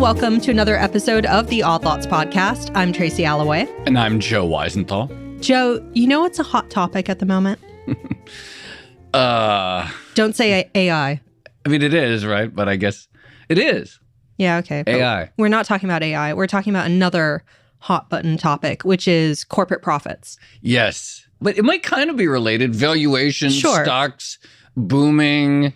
welcome to another episode of the Odd Lots podcast. I'm Tracy Alloway. And I'm Joe Weisenthal. Joe, you know what's a hot topic at the moment? Don't say AI. I mean, it is, right? But I guess it is. Yeah, okay. AI. We're not talking about AI. We're talking about another hot button topic, which is corporate profits. Yes. But it might kind of be related. Valuations, Sure. Stocks booming,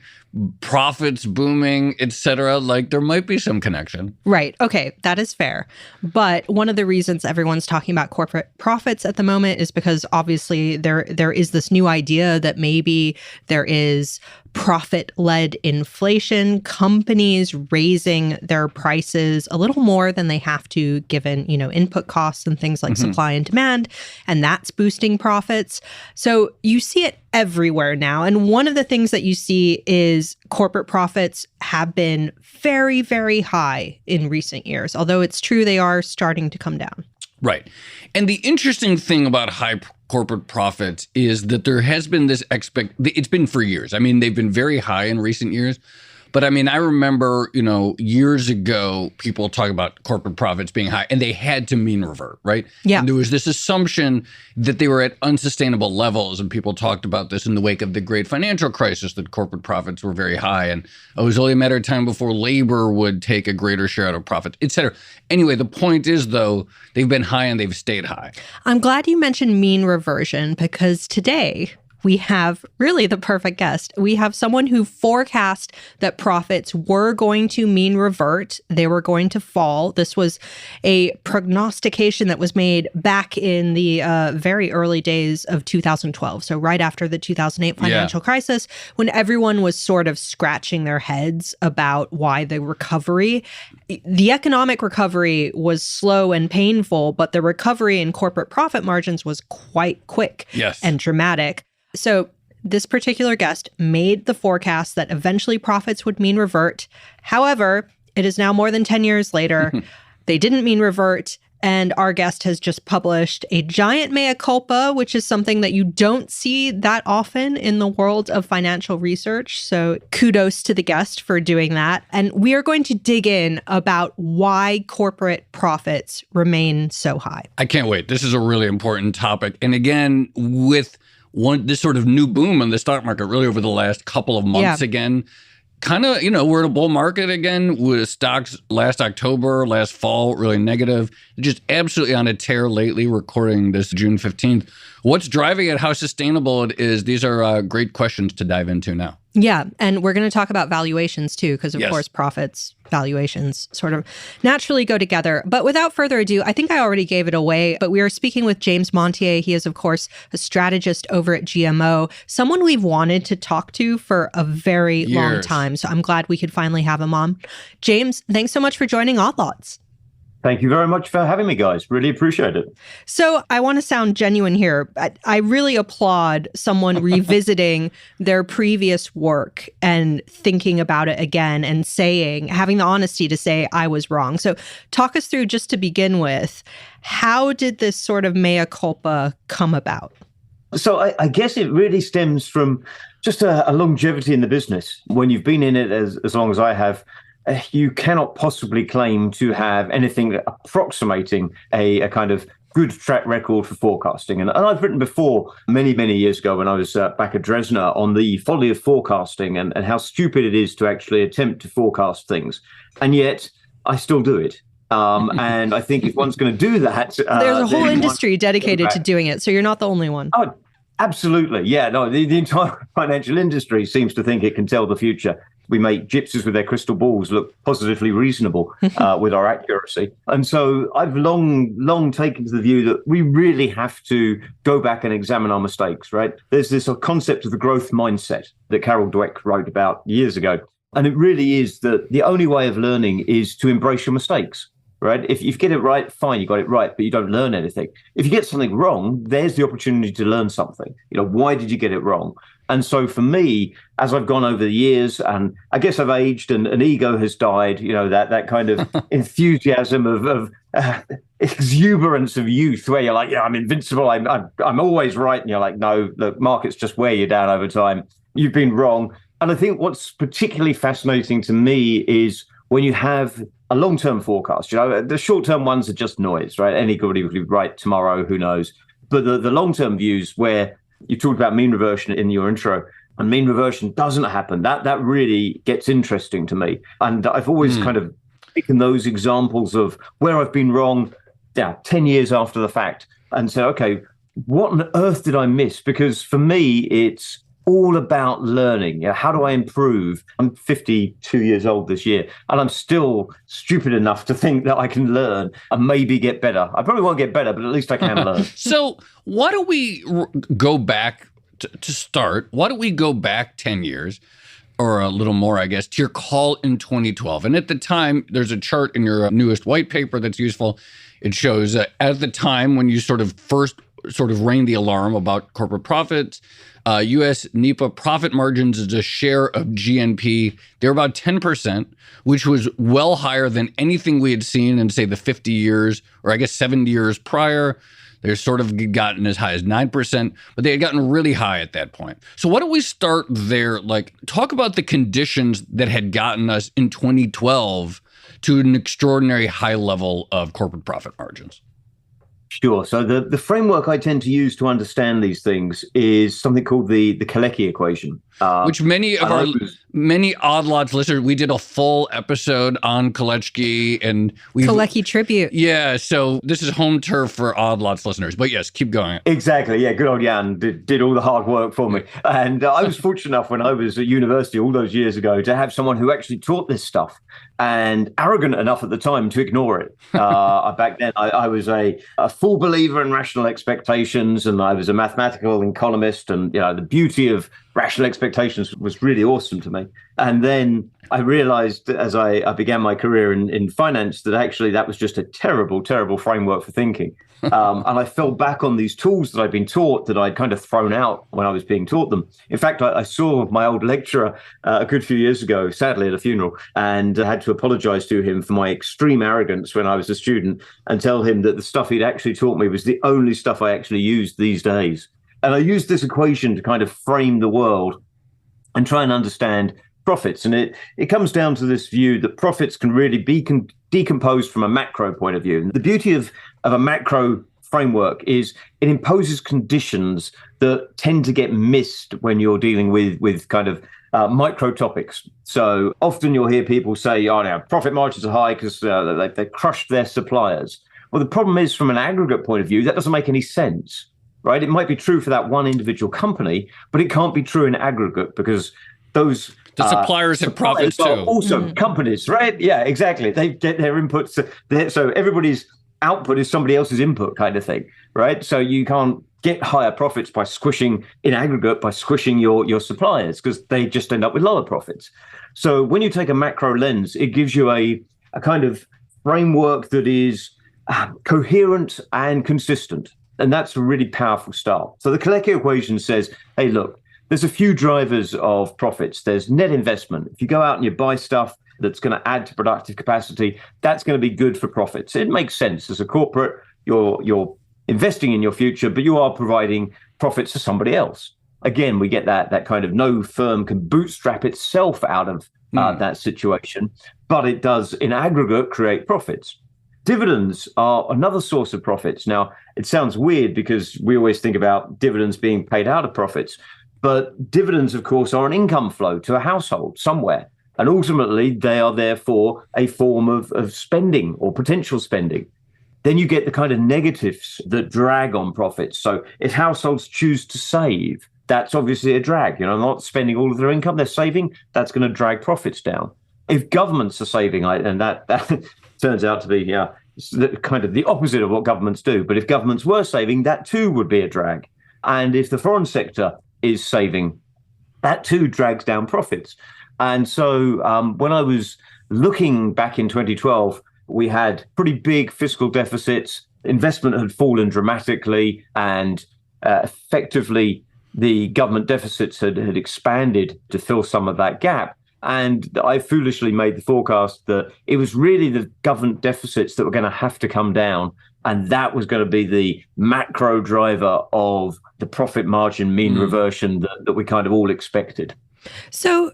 profits booming, etc. Like there might be some connection. Right. Okay. That is fair. But one of the reasons everyone's talking about corporate profits at the moment is because obviously there is this new idea that maybe there is profit-led inflation, companies raising their prices a little more than they have to given, input costs and things like supply and demand, and that's boosting profits. So you see it everywhere now. And one of the things that you see is corporate profits have been very, very high in recent years, although it's true they are starting to come down. Right. And the interesting thing about high corporate profits is that there has been this it's been for years. I mean, they've been very high in recent years. But I mean, I remember, years ago, people talk about corporate profits being high and they had to mean revert, right? Yeah. And there was this assumption that they were at unsustainable levels. And people talked about this in the wake of the great financial crisis, that corporate profits were very high. And it was only a matter of time before labor would take a greater share out of profits, et cetera. Anyway, the point is, though, they've been high and they've stayed high. I'm glad you mentioned mean reversion because today we have really the perfect guest. We have someone who forecast that profits were going to mean revert. They were going to fall. This was a prognostication that was made back in the very early days of 2012. So right after the 2008 financial crisis, when everyone was sort of scratching their heads about why the economic recovery was slow and painful, but the recovery in corporate profit margins was quite quick and dramatic. So this particular guest made the forecast that eventually profits would mean revert. However, it is now more than 10 years later. They didn't mean revert. And our guest has just published a giant mea culpa, which is something that you don't see that often in the world of financial research. So kudos to the guest for doing that. And we are going to dig in about why corporate profits remain so high. I can't wait. This is a really important topic. And again, with this sort of new boom in the stock market really over the last couple of months again, kind of, we're in a bull market again with stocks last October, last fall, really negative, just absolutely on a tear lately, recording this June 15th. What's driving it? How sustainable it is? These are great questions to dive into now. Yeah. And we're going to talk about valuations too, because of course, profits, valuations sort of naturally go together. But without further ado, I think I already gave it away, but we are speaking with James Montier. He is, of course, a strategist over at GMO, someone we've wanted to talk to for a very long time. So I'm glad we could finally have him on. James, thanks so much for joining Odd Lots. Thank you very much for having me, guys. Really appreciate it. So I want to sound genuine here. I really applaud someone revisiting their previous work and thinking about it again and having the honesty to say, I was wrong. So talk us through, just to begin with, how did this sort of mea culpa come about? So I guess it really stems from just a longevity in the business. When you've been in it as long as I have, you cannot possibly claim to have anything approximating a kind of good track record for forecasting. And I've written before many, many years ago when I was back at Dresdner on the folly of forecasting and how stupid it is to actually attempt to forecast things. And yet I still do it. And I think if one's going to do that... There's a whole industry dedicated to doing it. So you're not the only one. Oh, absolutely. Yeah, no, the entire financial industry seems to think it can tell the future. We make gypsies with their crystal balls look positively reasonable with our accuracy. And so I've long taken to the view that we really have to go back and examine our mistakes, right? There's this concept of the growth mindset that Carol Dweck wrote about years ago. And it really is that the only way of learning is to embrace your mistakes, right? If you get it right, fine, you got it right, but you don't learn anything. If you get something wrong, there's the opportunity to learn something. Why did you get it wrong? And so for me, as I've gone over the years, and I guess I've aged and an ego has died, that kind of enthusiasm of exuberance of youth where you're like, yeah, I'm invincible. I'm always right. And you're like, no, the markets just wear you down over time. You've been wrong. And I think what's particularly fascinating to me is when you have a long-term forecast, the short-term ones are just noise, right? Anybody could write tomorrow, who knows? But the long-term views where you talked about mean reversion in your intro, and mean reversion doesn't happen. That really gets interesting to me. And I've always kind of taken those examples of where I've been wrong 10 years after the fact and say, okay, what on earth did I miss? Because for me, it's all about learning. How do I improve? I'm 52 years old this year, and I'm still stupid enough to think that I can learn and maybe get better. I probably won't get better, but at least I can learn. So why don't we go back to start? Why don't we go back 10 years or a little more, I guess, to your call in 2012? And at the time, there's a chart in your newest white paper that's useful. It shows at the time when you first rang the alarm about corporate profits, U.S. NEPA profit margins as a share of GNP, they're about 10%, which was well higher than anything we had seen in, say, the 50 years, or I guess 70 years prior. They're sort of gotten as high as 9%, but they had gotten really high at that point. So why don't we start there? Talk about the conditions that had gotten us in 2012 to an extraordinary high level of corporate profit margins. Sure. So the framework I tend to use to understand these things is something called the Kalecki Equation. Which many Odd Lots listeners, we did a full episode on Kalecki and Kalecki tribute. Yeah, so this is home turf for Odd Lots listeners. But yes, keep going. Exactly. Yeah, good old Jan did all the hard work for me. And I was fortunate enough when I was at university all those years ago to have someone who actually taught this stuff, and arrogant enough at the time to ignore it. Back then, I was a full believer in rational expectations, and I was a mathematical economist, and the beauty of rational expectations was really awesome to me. And then I realized as I began my career in finance that actually that was just a terrible, terrible framework for thinking. And I fell back on these tools that I'd been taught that I'd kind of thrown out when I was being taught them. In fact, I saw my old lecturer a good few years ago, sadly at a funeral, and I had to apologize to him for my extreme arrogance when I was a student and tell him that the stuff he'd actually taught me was the only stuff I actually used these days. And I used this equation to kind of frame the world and try and understand profits. And it comes down to this view that profits can really be decomposed from a macro point of view. And the beauty of a macro framework is it imposes conditions that tend to get missed when you're dealing with kind of micro topics. So often you'll hear people say, now profit margins are high because they crushed their suppliers. Well, the problem is from an aggregate point of view, that doesn't make any sense. Right? It might be true for that one individual company, but it can't be true in aggregate because the suppliers have profits too. Also companies, right? Yeah, exactly. They get their inputs. So everybody's output is somebody else's input kind of thing, right? So you can't get higher profits by squishing your suppliers because they just end up with lower profits. So when you take a macro lens, it gives you a kind of framework that is coherent and consistent. And that's a really powerful start. So the Kalecki equation says, hey, look, there's a few drivers of profits. There's net investment. If you go out and you buy stuff that's going to add to productive capacity, that's going to be good for profits. It makes sense. As a corporate, you're investing in your future, but you are providing profits to somebody else. Again, we get that kind of no firm can bootstrap itself out of that situation, but it does in aggregate create profits. Dividends are another source of profits. Now, it sounds weird because we always think about dividends being paid out of profits, but dividends, of course, are an income flow to a household somewhere. And ultimately, they are therefore a form of spending or potential spending. Then you get the kind of negatives that drag on profits. So if households choose to save, that's obviously a drag. Not spending all of their income, they're saving, that's going to drag profits down. If governments are saving, and that turns out to be kind of the opposite of what governments do. But if governments were saving, that too would be a drag. And if the foreign sector is saving, that too drags down profits. And so when I was looking back in 2012, we had pretty big fiscal deficits. Investment had fallen dramatically, and effectively the government deficits had expanded to fill some of that gap. And I foolishly made the forecast that it was really the government deficits that were going to have to come down. And that was going to be the macro driver of the profit margin mean reversion that we kind of all expected. So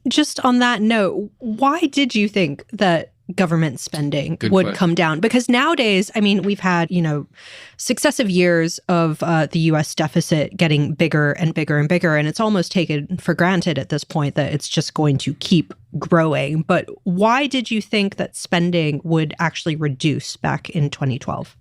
just on that note, why did you think that government spending would come down? Because nowadays, I mean, we've had, successive years of the U.S. deficit getting bigger and bigger and bigger, and it's almost taken for granted at this point that it's just going to keep growing. But why did you think that spending would actually reduce back in 2012?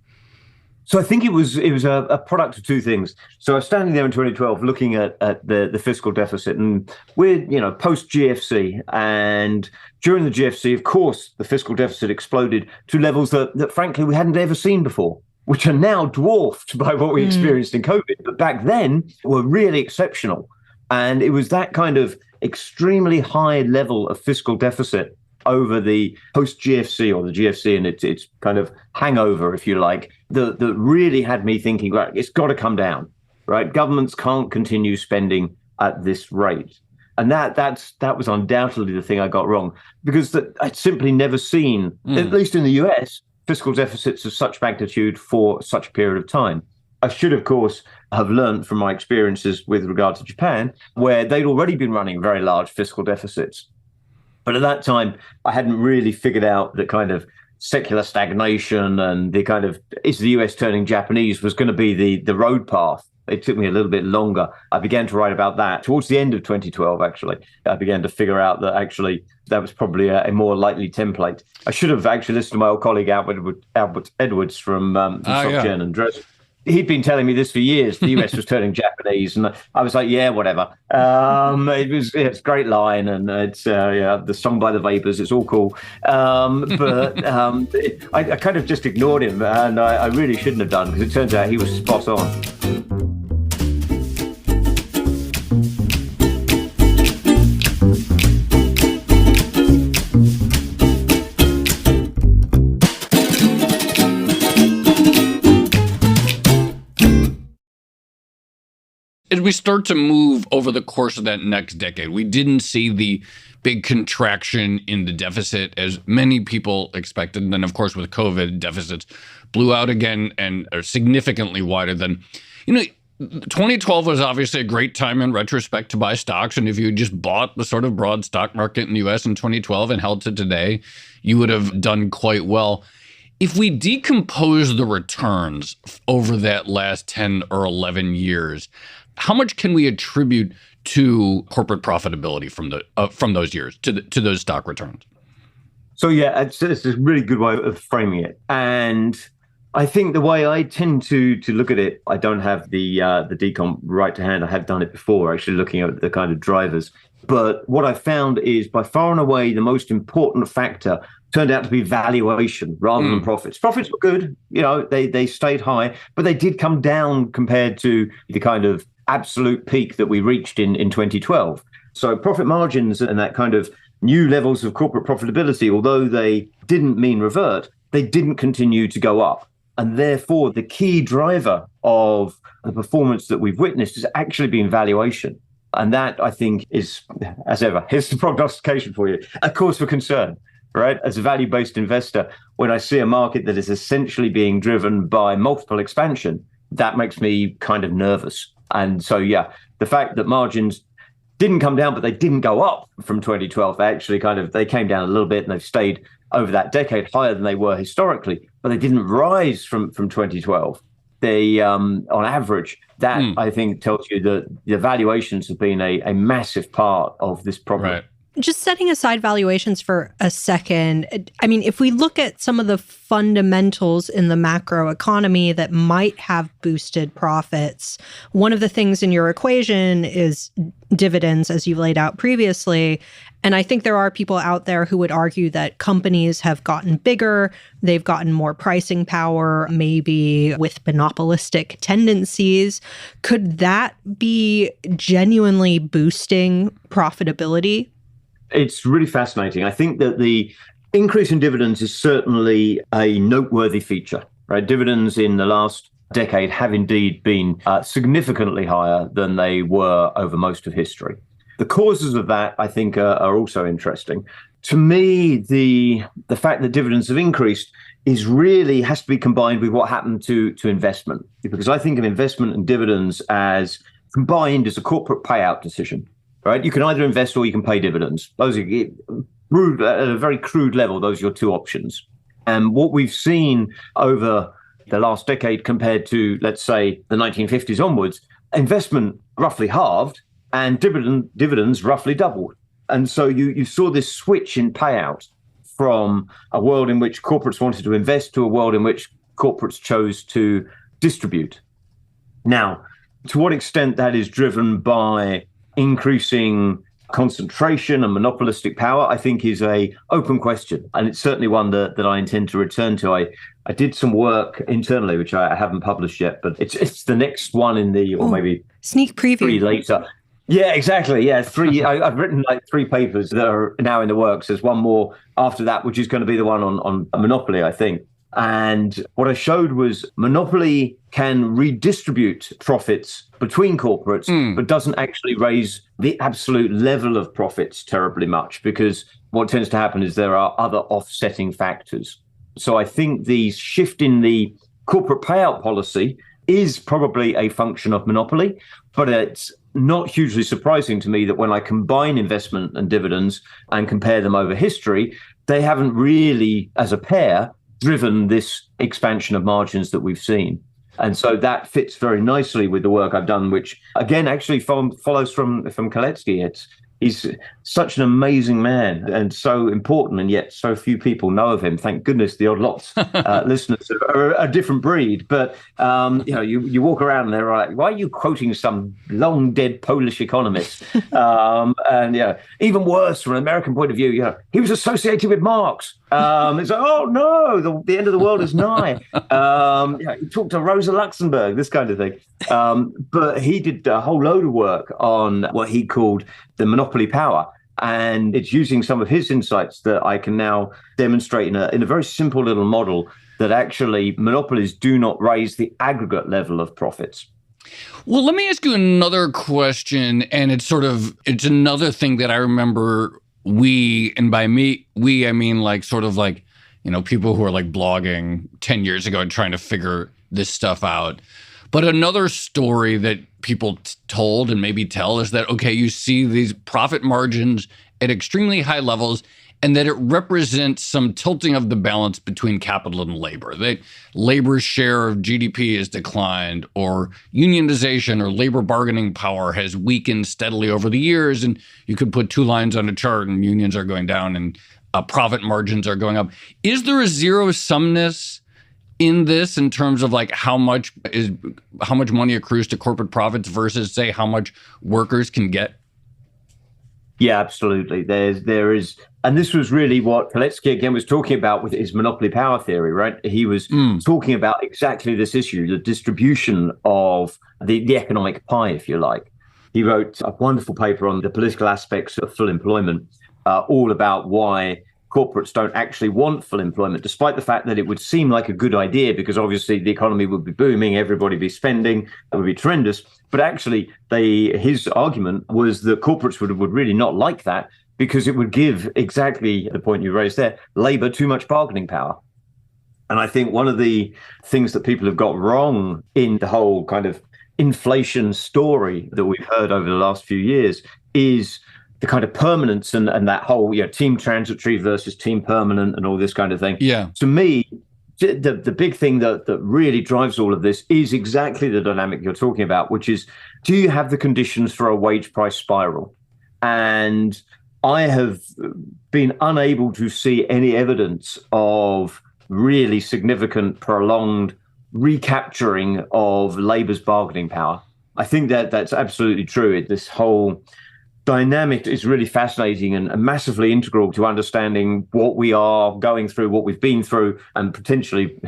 So I think it was a product of two things. So I was standing there in 2012 looking at the fiscal deficit, and we're, post GFC. And during the GFC, of course, the fiscal deficit exploded to levels that frankly, we hadn't ever seen before, which are now dwarfed by what we experienced in COVID. But back then were really exceptional. And it was that kind of extremely high level of fiscal deficit over the post-GFC or the GFC and its kind of hangover, if you like, that really had me thinking, right, it's got to come down, right? Governments can't continue spending at this rate. And that was undoubtedly the thing I got wrong, because I'd simply never seen, at least in the US, fiscal deficits of such magnitude for such a period of time. I should, of course, have learned from my experiences with regard to Japan, where they'd already been running very large fiscal deficits. But at that time, I hadn't really figured out the kind of secular stagnation and the kind of, is the US turning Japanese, was going to be the road path. It took me a little bit longer. I began to write about that towards the end of 2012, actually. I began to figure out that actually that was probably a more likely template. I should have actually listened to my old colleague, Albert Edwards from SocGen and Dresden. He'd been telling me this for years. The US was turning Japanese, and I was like, "Yeah, whatever." It's a great line, and it's the song by the Vapors. It's all cool, but I kind of just ignored him, and I really shouldn't have done, because it turns out he was spot on. As we start to move over the course of that next decade, we didn't see the big contraction in the deficit as many people expected. And then, of course, with COVID, deficits blew out again and are significantly wider than, 2012 was obviously a great time in retrospect to buy stocks. And if you just bought the sort of broad stock market in the US in 2012 and held to today, you would have done quite well. If we decompose the returns over that last 10 or 11 years, how much can we attribute to corporate profitability from those years to those stock returns? So it's a really good way of framing it, and I think the way I tend to look at it, I don't have the decomp right to hand. I have done it before, actually looking at the kind of drivers. But what I found is by far and away the most important factor turned out to be valuation rather than profits. Profits were good, they stayed high, but they did come down compared to the kind of absolute peak that we reached in 2012. So profit margins and that kind of new levels of corporate profitability, although they didn't mean revert, they didn't continue to go up. And therefore, the key driver of the performance that we've witnessed has actually been valuation. And that, I think, is, as ever, here's the prognostication for you, a cause for concern, right? As a value-based investor, when I see a market that is essentially being driven by multiple expansion, that makes me kind of nervous. And so, the fact that margins didn't come down, but they didn't go up from 2012. They actually they came down a little bit, and they've stayed over that decade higher than they were historically, but they didn't rise from 2012. They, on average, that I think tells you that the valuations have been a massive part of this problem. Right. Just setting aside valuations for a second, I mean, if we look at some of the fundamentals in the macro economy that might have boosted profits, one of the things in your equation is dividends, as you laid out previously. And I think there are people out there who would argue that companies have gotten bigger, they've gotten more pricing power, maybe with monopolistic tendencies. Could that be genuinely boosting profitability? It's really fascinating. I think that the increase in dividends is certainly a noteworthy feature, right? Dividends in the last decade have indeed been significantly higher than they were over most of history. The causes of that, I think, are also interesting. To me, the fact that dividends have increased is really has to be combined with what happened to investment, because I think of investment and dividends as combined as a corporate payout decision. right? You can either invest or you can pay dividends. Those are crude, at a very crude level. Those are your two options. And what we've seen over the last decade compared to, let's say, the 1950s onwards, investment roughly halved and dividends roughly doubled. And so you saw this switch in payout from a world in which corporates wanted to invest to a world in which corporates chose to distribute. Now, to what extent that is driven by increasing concentration and monopolistic power, I think is a open question. And it's certainly one that I intend to return to. I did some work internally, which I haven't published yet, but it's the next one in the, or maybe sneak preview. 3 later. Yeah, exactly. Yeah, 3. I've written like 3 papers that are now in the works. There's one more after that, which is going to be the one on monopoly, I think. And what I showed was monopoly can redistribute profits between corporates, but doesn't actually raise the absolute level of profits terribly much, because what tends to happen is there are other offsetting factors. So I think the shift in the corporate payout policy is probably a function of monopoly, but it's not hugely surprising to me that when I combine investment and dividends and compare them over history, they haven't really, as a pair, driven this expansion of margins that we've seen. And so that fits very nicely with the work I've done, which, again, actually follows from Kalecki. He's such an amazing man and so important, and yet so few people know of him. Thank goodness the odd lots listeners are a different breed. But you walk around and they're like, why are you quoting some long dead Polish economist? And even worse from an American point of view, he was associated with Marx. It's like, oh no, the end of the world is nigh. He talked to Rosa Luxemburg, this kind of thing. But he did a whole load of work on what he called the monopoly power. And it's using some of his insights that I can now demonstrate in a very simple little model that actually monopolies do not raise the aggregate level of profits. Well, let me ask you another question. And it's another thing that I remember and by we, I mean people who are like blogging 10 years ago and trying to figure this stuff out. But another story that people told and maybe tell is that, okay, you see these profit margins at extremely high levels and that it represents some tilting of the balance between capital and labor. That labor's share of GDP has declined, or unionization or labor bargaining power has weakened steadily over the years. And you could put 2 lines on a chart and unions are going down and profit margins are going up. Is there a zero-sumness in this in terms of like how much money accrues to corporate profits versus, say, how much workers can get? Yeah, absolutely. There is, and this was really what Kalecki again was talking about with his monopoly power theory, right? He was talking about exactly this issue, the distribution of the economic pie, if you like. He wrote a wonderful paper on the political aspects of full employment, all about why corporates don't actually want full employment, despite the fact that it would seem like a good idea, because obviously the economy would be booming, everybody would be spending, it would be tremendous. But actually, his argument was that corporates would really not like that, because it would give, exactly the point you raised there, labor too much bargaining power. And I think one of the things that people have got wrong in the whole kind of inflation story that we've heard over the last few years is the kind of permanence and that whole team transitory versus team permanent and all this kind of thing. Yeah. To me, the big thing that really drives all of this is exactly the dynamic you're talking about, which is, do you have the conditions for a wage price spiral? And I have been unable to see any evidence of really significant, prolonged recapturing of labor's bargaining power. I think that's absolutely true. This whole dynamic is really fascinating and massively integral to understanding what we are going through, what we've been through, and potentially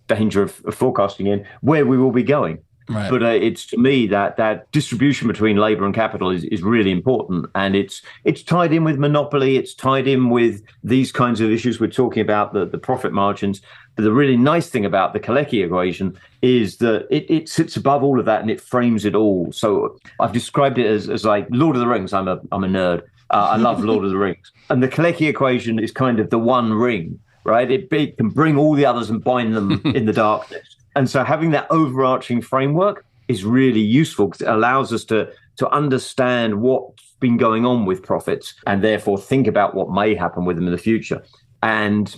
danger of forecasting in where we will be going. Right. But it's, to me, that distribution between labor and capital is really important. And it's tied in with monopoly. It's tied in with these kinds of issues we're talking about, the profit margins. But the really nice thing about the Kalecki equation is that it sits above all of that and it frames it all. So I've described it as like Lord of the Rings. I'm a nerd. I love Lord of the Rings. And the Kalecki equation is kind of the one ring, right? It can bring all the others and bind them in the darkness. And so having that overarching framework is really useful because it allows us to understand what been going on with profits and therefore think about what may happen with them in the future. And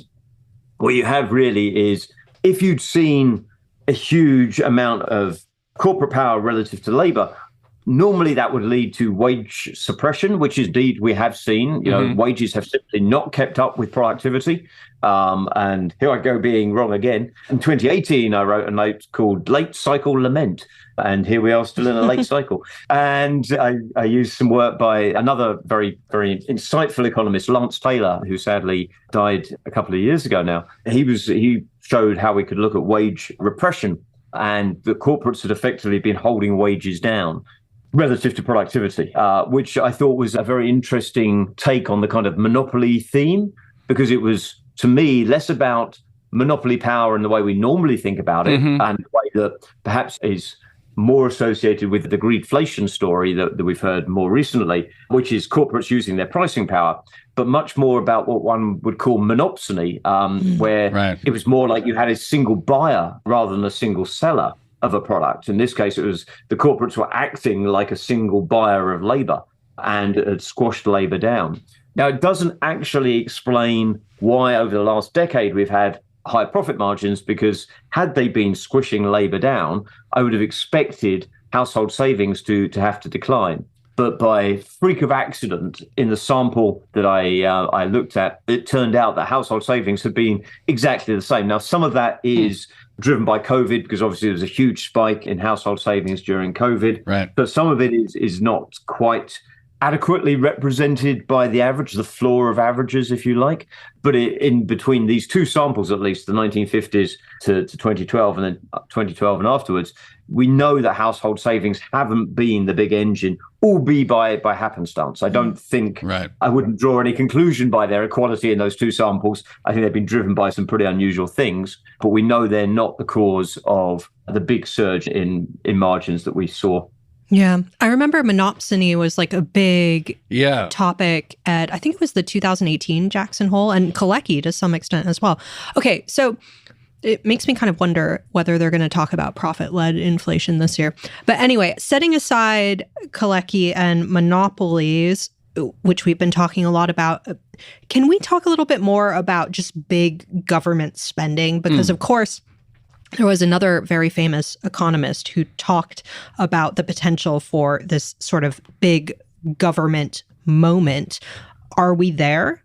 what you have really is, if you'd seen a huge amount of corporate power relative to labor, normally that would lead to wage suppression, which indeed we have seen. Wages have simply not kept up with productivity. And here I go being wrong again. In 2018, I wrote a note called Late Cycle Lament. And here we are still in a late cycle. And I used some work by another very, very insightful economist, Lance Taylor, who sadly died a couple of years ago now. He showed how we could look at wage repression, and the corporates had effectively been holding wages down relative to productivity, which I thought was a very interesting take on the kind of monopoly theme, because it was, to me, less about monopoly power in the way we normally think about it, and the way that perhaps is more associated with the greedflation story that we've heard more recently, which is corporates using their pricing power, but much more about what one would call monopsony, where it was more like you had a single buyer rather than a single seller of a product. In this case, it was the corporates were acting like a single buyer of labor and had squashed labor down. Now, it doesn't actually explain why over the last decade we've had high profit margins, because had they been squishing labor down, I would have expected household savings to have to decline. But by freak of accident, in the sample that I looked at, it turned out that household savings have been exactly the same. Now, some of that is driven by COVID, because obviously there was a huge spike in household savings during COVID. Right. But some of it is not quite adequately represented by the average, the floor of averages, if you like. But in between these two samples, at least the 1950s to 2012 and then 2012 and afterwards, we know that household savings haven't been the big engine, albeit by happenstance. I don't think, I wouldn't draw any conclusion by their equality in those two samples. I think they've been driven by some pretty unusual things, but we know they're not the cause of the big surge in margins that we saw. Yeah. I remember monopsony was like a big topic at, I think it was the 2018 Jackson Hole, and Kalecki to some extent as well. Okay. So it makes me kind of wonder whether they're going to talk about profit-led inflation this year. But anyway, setting aside Kalecki and monopolies, which we've been talking a lot about, can we talk a little bit more about just big government spending? Because of course, there was another very famous economist who talked about the potential for this sort of big government moment. Are we there?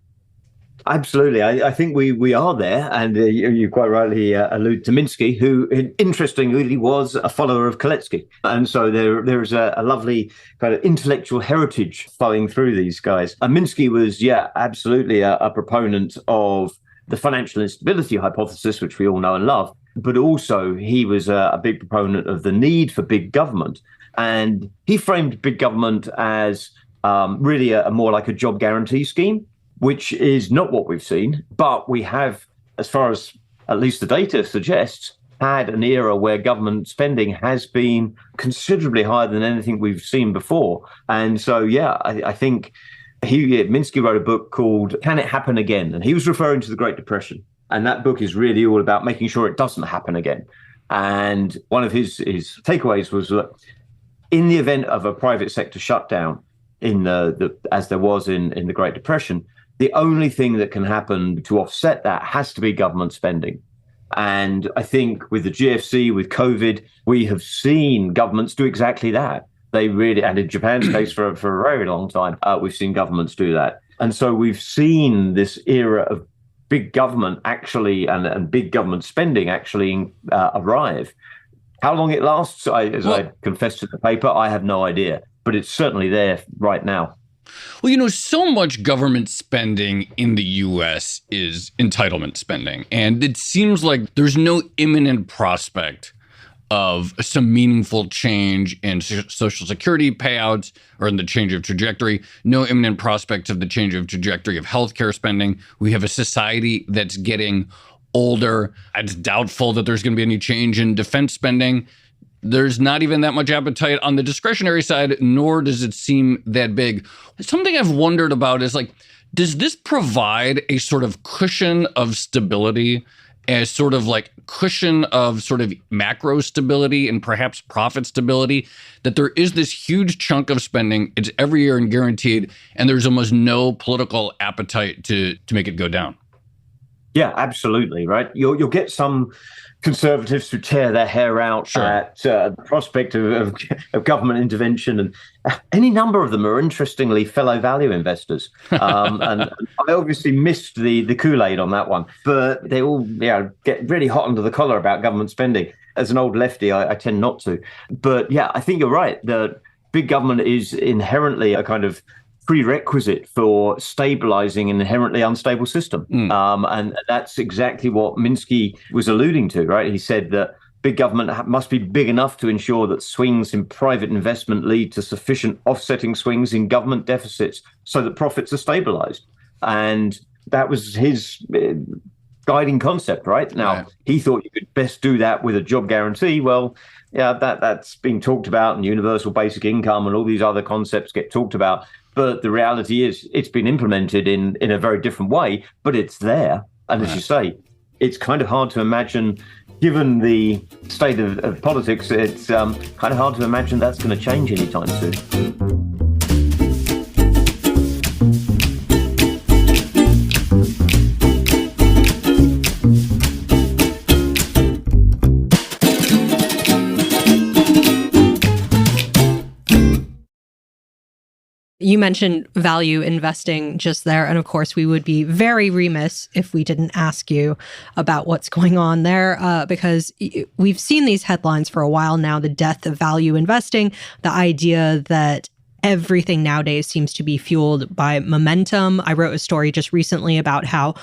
Absolutely. I think we are there. And you quite rightly allude to Minsky, who interestingly was a follower of Kalecki. And so there is a lovely kind of intellectual heritage flowing through these guys. And Minsky was, absolutely a proponent of the financial instability hypothesis, which we all know and love. But also he was a big proponent of the need for big government. And he framed big government as really a more like a job guarantee scheme, which is not what we've seen. But we have, as far as at least the data suggests, had an era where government spending has been considerably higher than anything we've seen before. And so, I think Minsky wrote a book called Can It Happen Again? And he was referring to the Great Depression. And that book is really all about making sure it doesn't happen again. And one of his takeaways was that in the event of a private sector shutdown, as there was in the Great Depression, the only thing that can happen to offset that has to be government spending. And I think with the GFC, with COVID, we have seen governments do exactly that. They really, and in Japan's case for a very long time, we've seen governments do that. And so we've seen this era of big government actually and big government spending actually arrive. How long it lasts, I confessed in the paper, I have no idea, but it's certainly there right now. Well, so much government spending in the U.S. is entitlement spending, and it seems like there's no imminent prospect of some meaningful change in Social Security payouts or in the change of trajectory, no imminent prospects of the change of trajectory of healthcare spending. We have a society that's getting older. It's doubtful that there's going to be any change in defense spending. There's not even that much appetite on the discretionary side, nor does it seem that big. Something I've wondered about is does this provide a sort of cushion of stability as sort of like cushion of sort of macro stability and perhaps profit stability, that there is this huge chunk of spending, it's every year and guaranteed, and there's almost no political appetite to make it go down. Yeah, absolutely, right. You'll get some conservatives who tear their hair out at the prospect of government intervention, and any number of them are interestingly fellow value investors. And I obviously missed the Kool-Aid on that one, but they all get really hot under the collar about government spending. As an old lefty, I tend not to. But yeah, I think you're right. The big government is inherently a kind of prerequisite for stabilizing an inherently unstable system. And that's exactly what Minsky was alluding to, right? He said that big government must be big enough to ensure that swings in private investment lead to sufficient offsetting swings in government deficits so that profits are stabilized. And that was his guiding concept, right? Now, he thought you could best do that with a job guarantee. Well, yeah, that's being talked about, and universal basic income and all these other concepts get talked about. But the reality is it's been implemented in a very different way, but it's there. And as you say, it's kind of hard to imagine, given the state of politics, it's kind of hard to imagine that's going to change anytime soon. You mentioned value investing just there. And of course, we would be very remiss if we didn't ask you about what's going on there, because we've seen these headlines for a while now, the death of value investing, the idea that everything nowadays seems to be fueled by momentum. I wrote a story just recently about how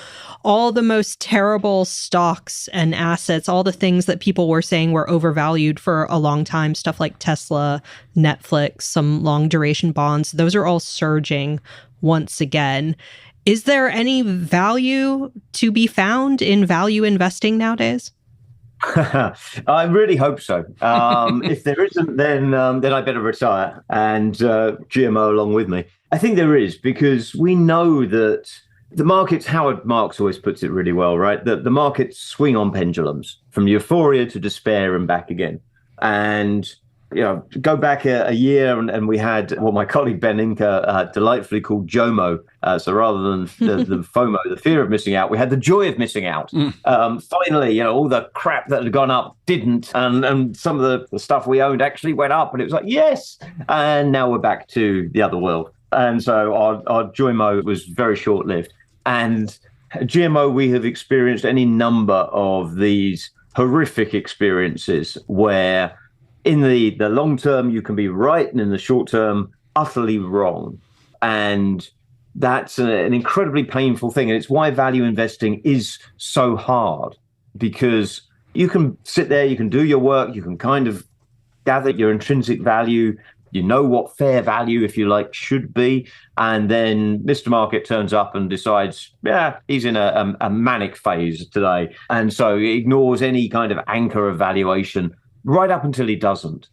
all the most terrible stocks and assets, all the things that people were saying were overvalued for a long time, stuff like Tesla, Netflix, some long duration bonds, those are all surging once again. Is there any value to be found in value investing nowadays? I really hope so. If there isn't, then I better retire and GMO along with me. I think there is, because we know that the markets, Howard Marks always puts it really well, right? That the markets swing on pendulums from euphoria to despair and back again. And go back a year and we had what my colleague Ben Inca delightfully called JOMO. So rather than the FOMO, the fear of missing out, we had the joy of missing out. Finally, all the crap that had gone up didn't. And some of the stuff we owned actually went up. And it was like, yes. And now we're back to the other world. And so our JOMO was very short-lived. And GMO, we have experienced any number of these horrific experiences where in the long term, you can be right, and in the short term, utterly wrong. And that's an incredibly painful thing. And it's why value investing is so hard, because you can sit there, you can do your work, you can kind of gather your intrinsic value, you know what fair value, if you like, should be. And then Mr. Market turns up and decides, he's in a manic phase today. And so he ignores any kind of anchor of valuation right up until he doesn't.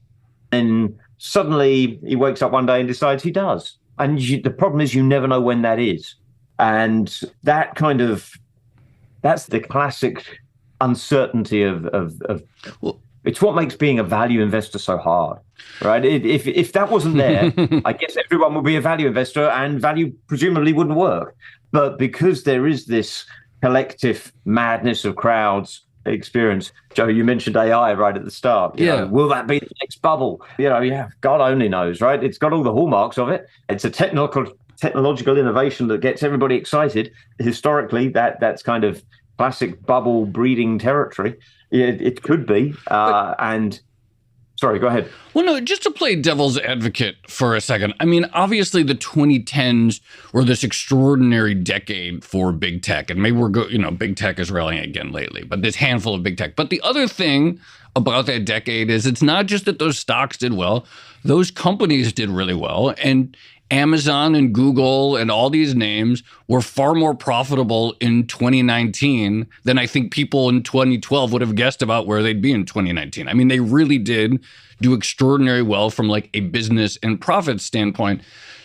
And suddenly he wakes up one day and decides he does. And the problem is you never know when that is. And that's the classic uncertainty of it's what makes being a value investor so hard, right? If that wasn't there, I guess everyone would be a value investor and value presumably wouldn't work. But because there is this collective madness of crowds experience. Joe, you mentioned AI right at the start. Will that be the next bubble? God only knows, right? It's got all the hallmarks of it. It's a technological innovation that gets everybody excited. Historically, that's kind of classic bubble breeding territory. It could be. Sorry, go ahead. Well, no, just to play devil's advocate for a second. I mean, obviously the 2010s were this extraordinary decade for big tech. And maybe big tech is rallying again lately, but this handful of big tech. But the other thing about that decade is it's not just that those stocks did well, those companies did really well. And Amazon and Google and all these names were far more profitable in 2019 than I think people in 2012 would have guessed about where they'd be in 2019. I mean, they really did do extraordinarily well from like a business and profit standpoint.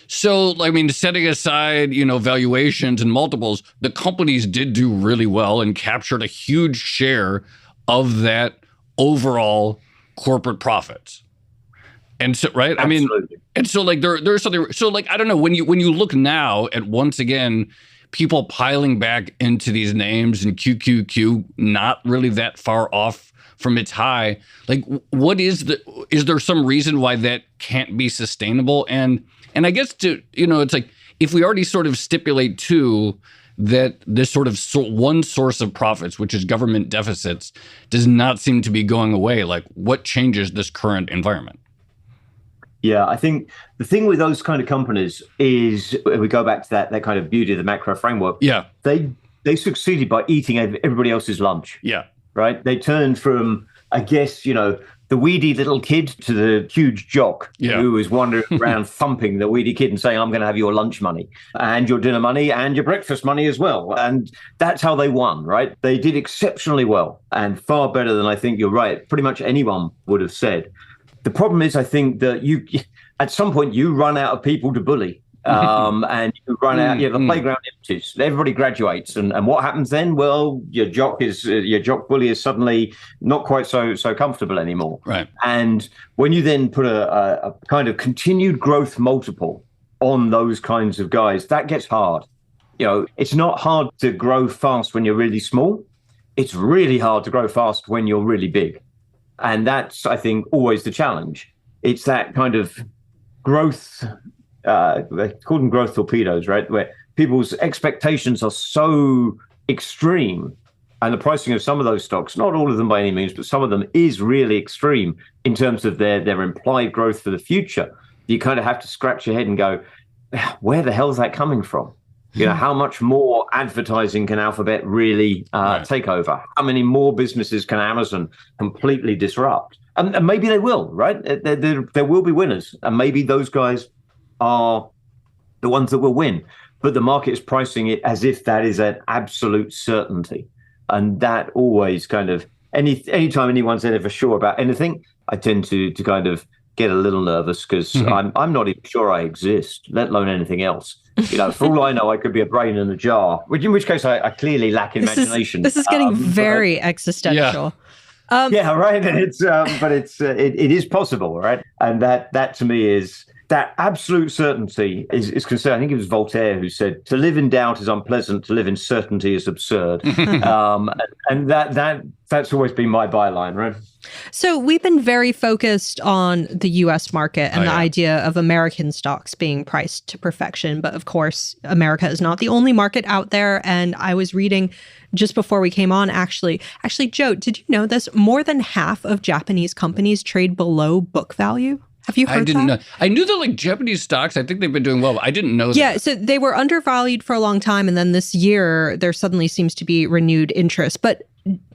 So, I mean, setting aside, valuations and multiples, the companies did do really well and captured a huge share of that overall corporate profits. And so, right? Absolutely. I mean, and so like there's something. So like I don't know when you look now at once again people piling back into these names and QQQ not really that far off from its high. Like, is there some reason why that can't be sustainable? And I guess it's like if we already sort of stipulate too that this sort of one source of profits, which is government deficits, does not seem to be going away. Like, what changes this current environment? Yeah, I think the thing with those kind of companies is, if we go back to that kind of beauty of the macro framework, they succeeded by eating everybody else's lunch. Yeah. Right? They turned from, I guess, the weedy little kid to the huge jock who was wandering around thumping the weedy kid and saying, I'm going to have your lunch money and your dinner money and your breakfast money as well. And that's how they won, right? They did exceptionally well and far better than I think, you're right, pretty much anyone would have said. The problem is, I think that at some point you run out of people to bully, and you run out. The playground empties. Everybody graduates, and what happens then? Well, your jock bully is suddenly not quite so comfortable anymore. Right. And when you then put a kind of continued growth multiple on those kinds of guys, that gets hard. It's not hard to grow fast when you're really small. It's really hard to grow fast when you're really big. And that's, I think, always the challenge. It's that kind of growth, they call them growth torpedoes, right? Where people's expectations are so extreme. And the pricing of some of those stocks, not all of them by any means, but some of them is really extreme in terms of their implied growth for the future. You kind of have to scratch your head and go, where the hell is that coming from? How much more advertising can Alphabet really take over? How many more businesses can Amazon completely disrupt? And maybe they will, right? There will be winners. And maybe those guys are the ones that will win. But the market is pricing it as if that is an absolute certainty. And that always kind of, anytime anyone's ever sure about anything, I tend to kind of get a little nervous because I'm not even sure I exist, let alone anything else. For all I know, I could be a brain in a jar, in which case I clearly lack imagination. This is getting very existential. Yeah, right. And it is possible, right? And that to me is that absolute certainty is concerned. I think it was Voltaire who said, "To live in doubt is unpleasant. To live in certainty is absurd." And that's always been my byline, right? So we've been very focused on the U.S. market and the idea of American stocks being priced to perfection. But of course, America is not the only market out there. And I was reading just before we came on, actually, Joe, did you know this? More than half of Japanese companies trade below book value. Have you heard that? I didn't know. I knew that like Japanese stocks, I think they've been doing well, but I didn't know that. Yeah, so they were undervalued for a long time. And then this year, there suddenly seems to be renewed interest. But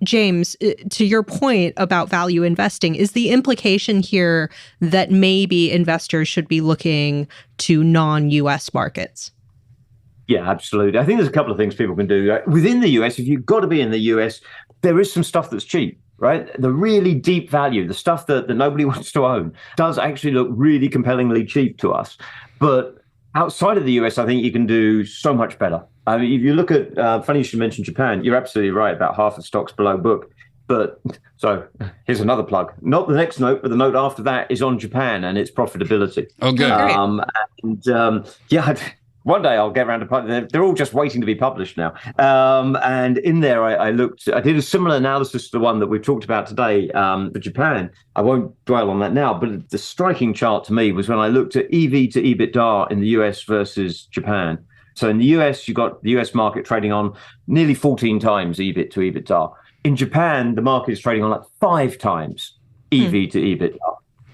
James, to your point about value investing, is the implication here that maybe investors should be looking to non-US markets? Yeah, absolutely. I think there's a couple of things people can do. Within the US, if you've got to be in the US, there is some stuff that's cheap, right? The really deep value, the stuff that nobody wants to own, does actually look really compellingly cheap to us. But outside of the US, I think you can do so much better. I mean, if you look at, funny you should mention Japan, you're absolutely right, about half the stocks below book. But so here's another plug. Not the next note, but the note after that is on Japan and its profitability. Oh, good. One day I'll get around to they're all just waiting to be published now. And in there, I did a similar analysis to the one that we've talked about today for Japan. I won't dwell on that now, but the striking chart to me was when I looked at EV to EBITDA in the US versus Japan. So in the US, you've got the US market trading on nearly 14 times EBIT to EBITDA. In Japan, the market is trading on like 5 times EV to EBITDA.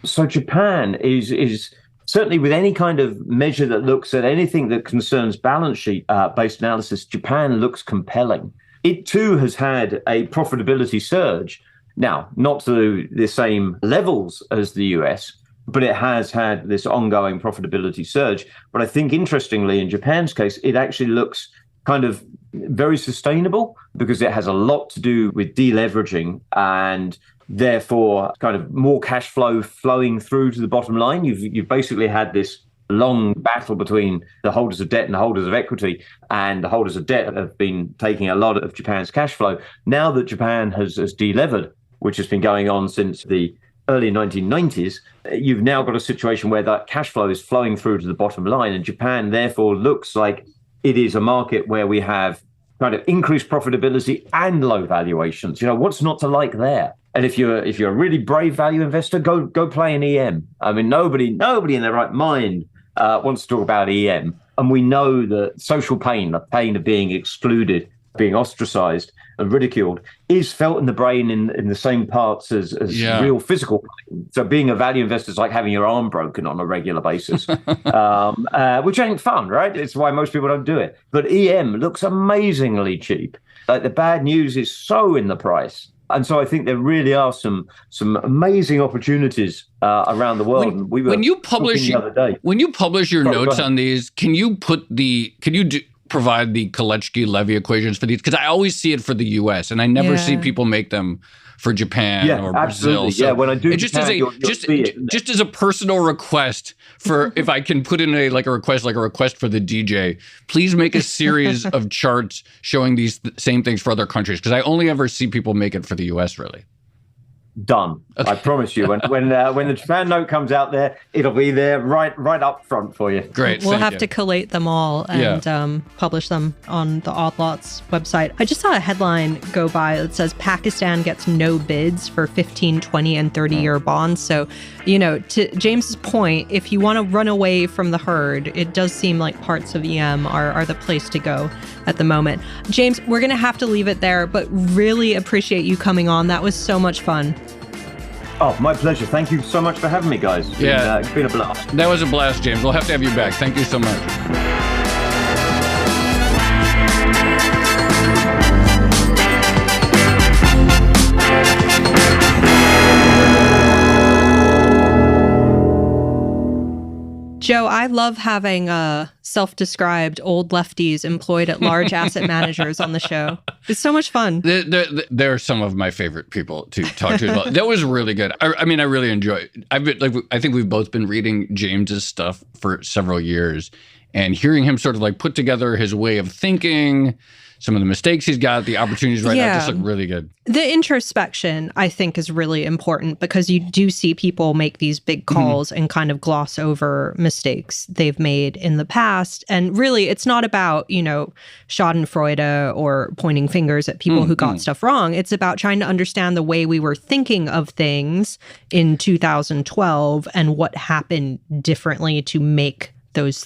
So Japan is certainly, with any kind of measure that looks at anything that concerns balance sheet based analysis, Japan looks compelling. It too has had a profitability surge. Now, not to the same levels as the US, but it has had this ongoing profitability surge. But I think, interestingly, in Japan's case, it actually looks kind of very sustainable because it has a lot to do with deleveraging and therefore kind of more cash flow flowing through to the bottom line. You've basically had this long battle between the holders of debt and the holders of equity, and the holders of debt have been taking a lot of Japan's cash flow. Now that Japan has delevered, which has been going on since the early 1990s, you've now got a situation where that cash flow is flowing through to the bottom line, and Japan therefore looks like it is a market where we have kind of increased profitability and low valuations. What's not to like there? And if you're a really brave value investor, go play an EM. I mean, nobody in their right mind wants to talk about EM. And we know that social pain, the pain of being excluded, being ostracized and ridiculed, is felt in the brain in the same parts as real physical pain. So being a value investor is like having your arm broken on a regular basis, which ain't fun, right? It's why most people don't do it. But EM looks amazingly cheap. Like, the bad news is so in the price. And so I think there really are some amazing opportunities around the world. When you publish your notes on these, can you provide the Kalecki levy equations for these? Because I always see it for the U.S. and I never see people make them for Japan or Brazil. So when I do, just as a personal request for if I can put in a request for the DJ, please make a series of charts showing these same things for other countries, because I only ever see people make it for the U.S. really. Done. Okay. I promise you. When the Japan note comes out there, it'll be there right up front for you. Great. We'll have to collate them all and publish them on the Odd Lots website. I just saw a headline go by that says Pakistan gets no bids for 15, 20, and 30-year bonds. So, to James's point, if you want to run away from the herd, it does seem like parts of EM are the place to go at the moment. James, we're going to have to leave it there, but really appreciate you coming on. That was so much fun. Oh, my pleasure. Thank you so much for having me, guys. It's been a blast. That was a blast, James. We'll have to have you back. Thank you so much. Joe, I love having self-described old lefties employed at large asset managers on the show. It's so much fun. They're some of my favorite people to talk to as well. That was really good. I mean, I really enjoy it. I think we've both been reading James's stuff for several years, and hearing him sort of put together his way of thinking, some of the mistakes he's got, the opportunities now just look really good. The introspection, I think, is really important, because you do see people make these big calls and kind of gloss over mistakes they've made in the past. And really, it's not about, schadenfreude or pointing fingers at people who got stuff wrong. It's about trying to understand the way we were thinking of things in 2012 and what happened differently to make those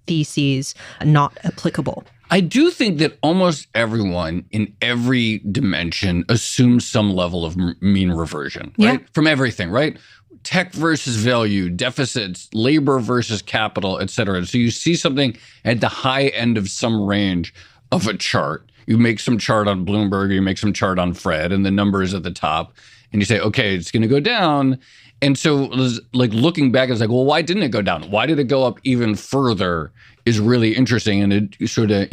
theses not applicable. I do think that almost everyone in every dimension assumes some level of mean reversion, right? From everything, right? Tech versus value, deficits, labor versus capital, et cetera. So you see something at the high end of some range of a chart. You make some chart on Bloomberg, or you make some chart on Fred, and the number is at the top. And you say, okay, it's going to go down. And so looking back, it's well, why didn't it go down? Why did it go up even further is really interesting. And it sort of,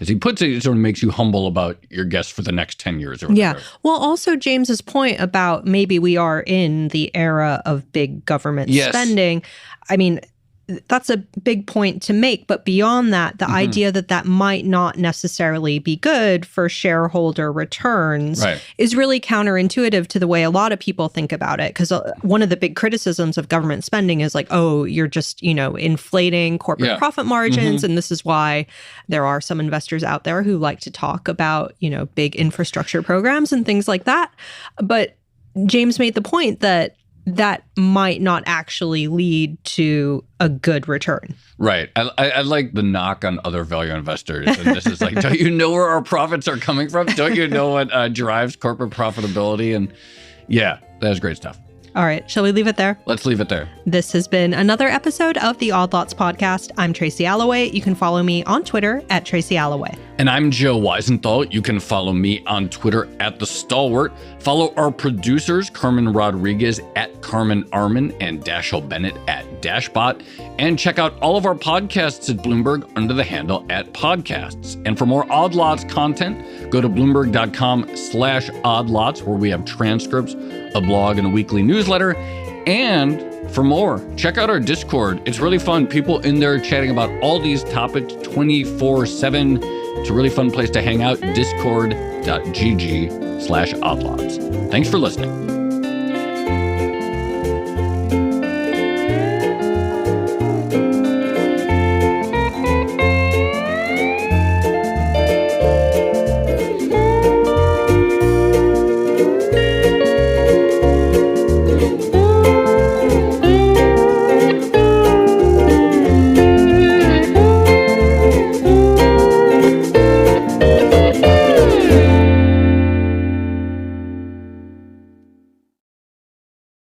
as he puts it, it sort of makes you humble about your guess for the next 10 years or whatever. Yeah. Well, also James's point about maybe we are in the era of big government spending. I mean, that's a big point to make. But beyond that, the idea that might not necessarily be good for shareholder returns is really counterintuitive to the way a lot of people think about it. Because one of the big criticisms of government spending is you're just, inflating corporate profit margins. And this is why there are some investors out there who like to talk about, big infrastructure programs and things like that. But James made the point that might not actually lead to a good return. Right. I like the knock on other value investors. And this is don't you know where our profits are coming from? Don't you know what drives corporate profitability? And that was great stuff. All right. Shall we leave it there? Let's leave it there. This has been another episode of the Odd Lots podcast. I'm Tracy Alloway. You can follow me on Twitter at Tracy Alloway. And I'm Joe Weisenthal. You can follow me on Twitter at The Stalwart. Follow our producers, Carmen Rodriguez at Carmen Arman and Dashiell Bennett at Dashbot. And check out all of our podcasts at Bloomberg under the handle @podcasts. And for more Odd Lots content, go to bloomberg.com/oddlots, where we have transcripts, a blog, and a weekly newsletter. And for more, check out our Discord. It's really fun. People in there chatting about all these topics 24/7. It's a really fun place to hang out. Discord.gg/oddlots. Thanks for listening.